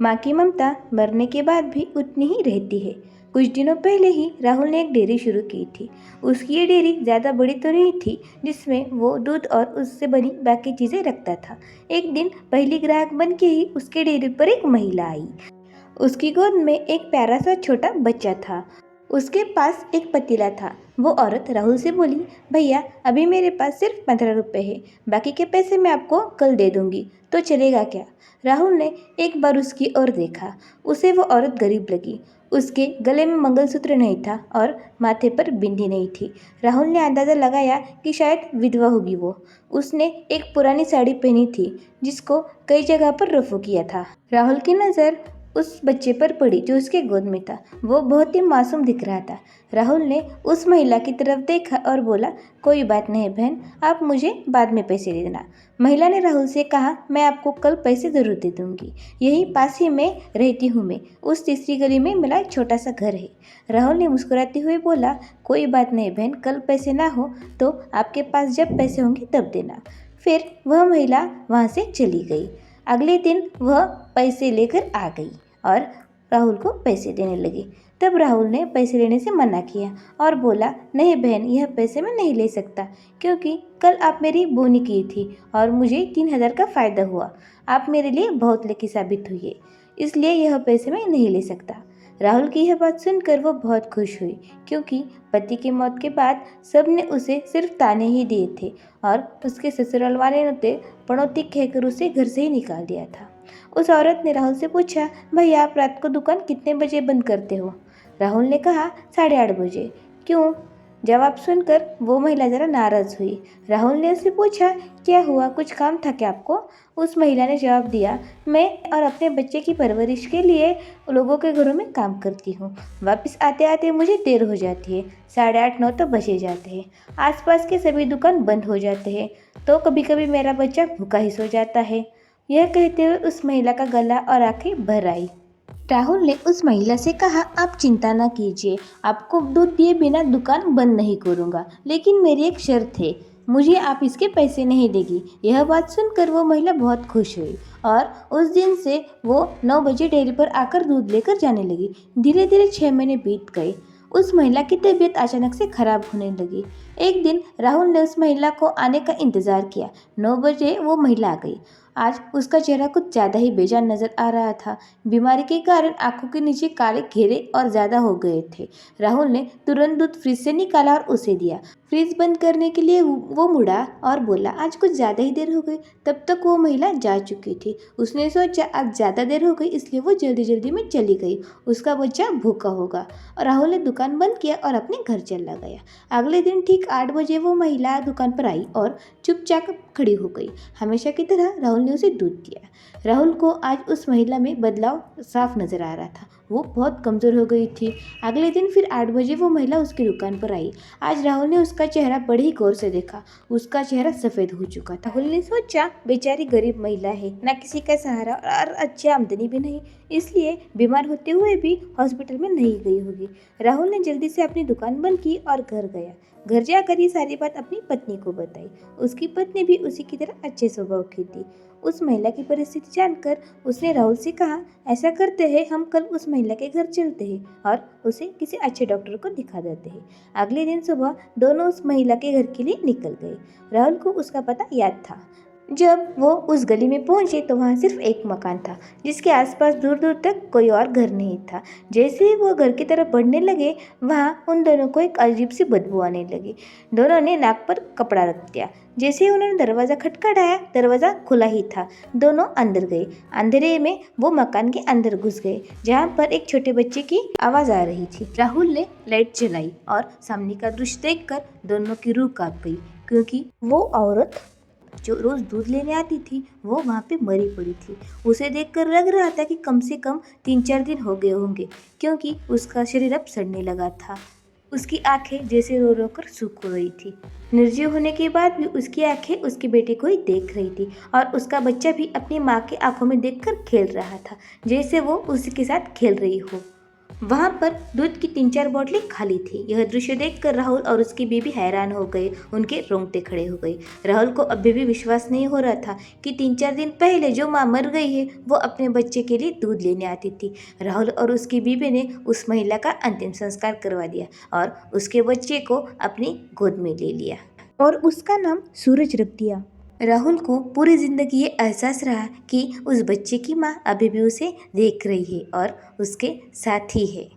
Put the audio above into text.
माँ की ममता मरने के बाद भी उतनी ही रहती है। कुछ दिनों पहले ही राहुल ने एक डेयरी शुरू की थी। उसकी ये डेयरी ज़्यादा बड़ी तो नहीं थी, जिसमें वो दूध और उससे बनी बाकी चीज़ें रखता था। एक दिन पहली ग्राहक बन के ही उसके डेयरी पर एक महिला आई। उसकी गोद में एक प्यारा सा छोटा बच्चा था। उसके पास एक पतीला था। वो औरत राहुल से बोली, भैया अभी मेरे पास सिर्फ 15 रुपए है, बाकी के पैसे मैं आपको कल दे दूंगी, तो चलेगा क्या? राहुल ने एक बार उसकी ओर देखा। उसे वो औरत गरीब लगी। उसके गले में मंगलसूत्र नहीं था और माथे पर बिंदी नहीं थी। राहुल ने अंदाज़ा लगाया कि शायद विधवा होगी वो। उसने एक पुरानी साड़ी पहनी थी, जिसको कई जगह पर रफू किया था। राहुल की नज़र उस बच्चे पर पड़ी जो उसके गोद में था। वो बहुत ही मासूम दिख रहा था। राहुल ने उस महिला की तरफ देखा और बोला, कोई बात नहीं बहन, आप मुझे बाद में पैसे दे देना। महिला ने राहुल से कहा, मैं आपको कल पैसे ज़रूर दे दूंगी। यही पास ही में रहती हूँ मैं। उस तीसरी गली में मेरा एक छोटा सा घर है। राहुल ने मुस्कुराते हुए बोला, कोई बात नहीं बहन, कल पैसे ना हो तो आपके पास जब पैसे होंगे तब देना। फिर वह महिला वहाँ से चली गई। अगले दिन वह पैसे लेकर आ गई और राहुल को पैसे देने लगी। तब राहुल ने पैसे लेने से मना किया और बोला, नहीं बहन, यह पैसे मैं नहीं ले सकता, क्योंकि कल आप मेरी बोनी की थी और मुझे 3,000 का फ़ायदा हुआ। आप मेरे लिए बहुत लकी साबित हुई है, इसलिए यह पैसे मैं नहीं ले सकता। राहुल की यह बात सुनकर वो बहुत खुश हुई, क्योंकि पति की मौत के बाद सबने उसे सिर्फ ताने ही दिए थे और उसके ससुराल वाले ने तो पनौती कहकर उसे घर से ही निकाल दिया था। उस औरत ने राहुल से पूछा, भैया आप रात को दुकान कितने बजे बंद करते हो? राहुल ने कहा, 8:30 बजे। क्यों? जवाब सुनकर वो महिला जरा नाराज हुई। राहुल ने उससे पूछा, क्या हुआ, कुछ काम था क्या आपको? उस महिला ने जवाब दिया, मैं और अपने बच्चे की परवरिश के लिए लोगों के घरों में काम करती हूँ। वापस आते आते मुझे देर हो जाती है, 8:30-9 तो बजे जाते हैं। आसपास के सभी दुकान बंद हो जाते हैं, तो कभी कभी मेरा बच्चा भूखा ही सो जाता है। यह कहते हुए उस महिला का गला और आंखें भर आई। राहुल ने उस महिला से कहा, आप चिंता न कीजिए, आपको दूध दिए बिना दुकान बंद नहीं करूँगा, लेकिन मेरी एक शर्त है, मुझे आप इसके पैसे नहीं देगी। यह बात सुनकर वो महिला बहुत खुश हुई और उस दिन से वो 9 बजे डेयरी पर आकर दूध लेकर जाने लगी। धीरे धीरे 6 महीने बीत गए। उस महिला की तबीयत अचानक से खराब होने लगी। एक दिन राहुल ने उस महिला को आने का इंतज़ार किया। 9 बजे वो महिला आ गई। आज उसका चेहरा कुछ ज़्यादा ही बेजान नज़र आ रहा था। बीमारी के कारण आंखों के नीचे काले घेरे और ज़्यादा हो गए थे। राहुल ने तुरंत दूध फ्रिज से निकाला और उसे दिया। फ्रिज बंद करने के लिए वो मुड़ा और बोला, आज कुछ ज़्यादा ही देर हो गई। तब तक वो महिला जा चुकी थी। उसने सोचा आज ज़्यादा देर हो गई, इसलिए वो जल्दी जल्दी में चली गई। उसका बच्चा भूखा होगा। और राहुल ने दुकान बंद किया और अपने घर चला गया। अगले दिन ठीक 8 बजे वो महिला दुकान पर आई और चुपचाप खड़ी हो गई। हमेशा की तरह राहुल ने उसे दूध दिया। राहुल को आज उस महिला में बदलाव साफ नजर आ रहा था। वो बहुत कमज़ोर हो गई थी। अगले दिन फिर 8 बजे वो महिला उसकी दुकान पर आई। आज राहुल ने उसका चेहरा बड़े ही गौर से देखा। उसका चेहरा सफ़ेद हो चुका था। राहुल ने सोचा, बेचारी गरीब महिला है, ना किसी का सहारा और अच्छी आमदनी भी नहीं, इसलिए बीमार होते हुए भी हॉस्पिटल में नहीं गई होगी। राहुल ने जल्दी से अपनी दुकान बंद की और घर गया। घर जाकर ये सारी बात अपनी पत्नी को बताई। उसकी पत्नी भी उसी की तरह अच्छे स्वभाव की थी। उस महिला की परिस्थिति जानकर उसने राहुल से कहा, ऐसा करते हैं, हम कल उस महिला के घर चलते हैं और उसे किसी अच्छे डॉक्टर को दिखा देते हैं। अगले दिन सुबह दोनों उस महिला के घर के लिए निकल गए। राहुल को उसका पता याद था। जब वो उस गली में पहुंचे तो वहाँ सिर्फ एक मकान था, जिसके आसपास दूर दूर तक कोई और घर नहीं था। जैसे ही वो घर की तरफ बढ़ने लगे, वहाँ उन दोनों को एक अजीब सी बदबू आने लगी। दोनों ने नाक पर कपड़ा रख दिया। जैसे ही उन्होंने दरवाज़ा खटखटाया, दरवाज़ा खुला ही था। दोनों अंदर गए। अंधेरे में वो मकान के अंदर घुस गए, जहाँ पर एक छोटे बच्चे की आवाज़ आ रही थी। राहुल ने लाइट जलाई और सामने का दृश्य देखकर दोनों की रूह कांप गई, क्योंकि वो औरत जो रोज दूध लेने आती थी वो वहाँ पे मरी पड़ी थी। उसे देखकर लग रहा था कि कम से कम 3-4 दिन हो गए होंगे, क्योंकि उसका शरीर अब सड़ने लगा था। उसकी आंखें जैसे रो रो कर सूख रही थी। निर्जीव होने के बाद भी उसकी आंखें उसके बेटे को ही देख रही थी और उसका बच्चा भी अपनी माँ की आंखों में देखकर खेल रहा था, जैसे वो उसी के साथ खेल रही हो। वहाँ पर दूध की 3-4 बोतलें खाली थी। यह दृश्य देखकर राहुल और उसकी बीबी हैरान हो गए, उनके रोंगटे खड़े हो गए। राहुल को अभी भी विश्वास नहीं हो रहा था कि 3-4 दिन पहले जो माँ मर गई है वो अपने बच्चे के लिए दूध लेने आती थी। राहुल और उसकी बीबी ने उस महिला का अंतिम संस्कार करवा दिया और उसके बच्चे को अपनी गोद में ले लिया और उसका नाम सूरज रख दिया। राहुल को पूरी जिंदगी ये एहसास रहा कि उस बच्चे की माँ अभी भी उसे देख रही है और उसके साथ ही है।